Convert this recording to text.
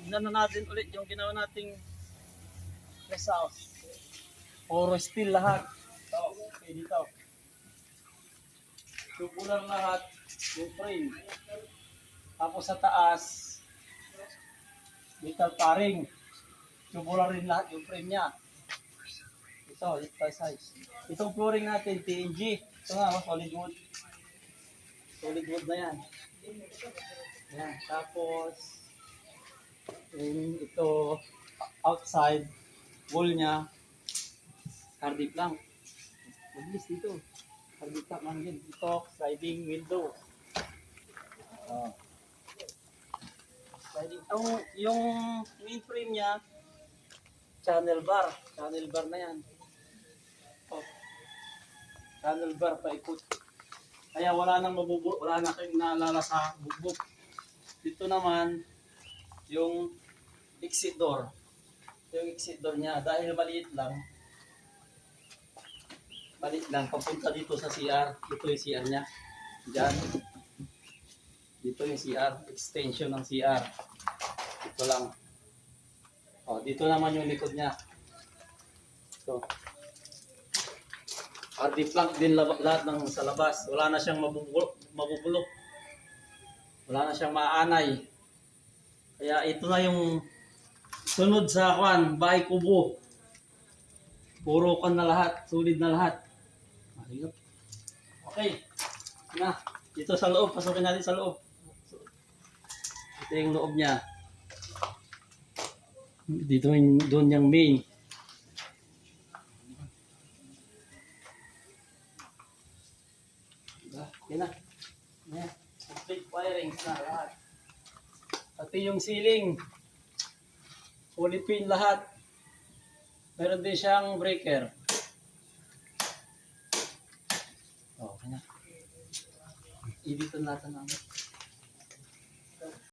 tignan na natin ulit yung ginawa nating rest house. Puro steel lahat. Ito, okay dito. Tubular lahat yung frame. Tapos sa taas, metal paring. Tubular rin lahat yung frame niya. Ito size. Itong flooring natin, TNG. Ito nga, solid wood. Solid wood na yan. Ayan. Tapos, ito, outside, wall niya, hardip lang. Mabilis dito. Hardip lang din. Ito, sliding window. Sliding. Yung main frame niya, channel bar. Channel bar na yan. Channel bar paikot. Kaya wala na kayong naalala sa bugbog. Dito naman, yung exit door. Yung exit door niya, dahil maliit lang, papunta dito sa CR. Dito yung CR niya. Diyan. Dito yung CR. Extension ng CR. Dito lang. O, dito naman yung likod niya. Ito. RD plank din lahat ng sa labas. Wala na siyang mabubulok. Wala na siyang maanay. Kaya ito na yung sunod sa bahay kubo. Puro kan na lahat, solid na lahat. Okay. Na, dito sa loob, pasukin natin sa loob. Ito yung loob niya. Dito yung doon yung main. Okay na. Ayan. Complete wiring na lahat. Pati yung ceiling. Fully pin lahat. Meron din siyang breaker. Okay na. Ibitan natin namin.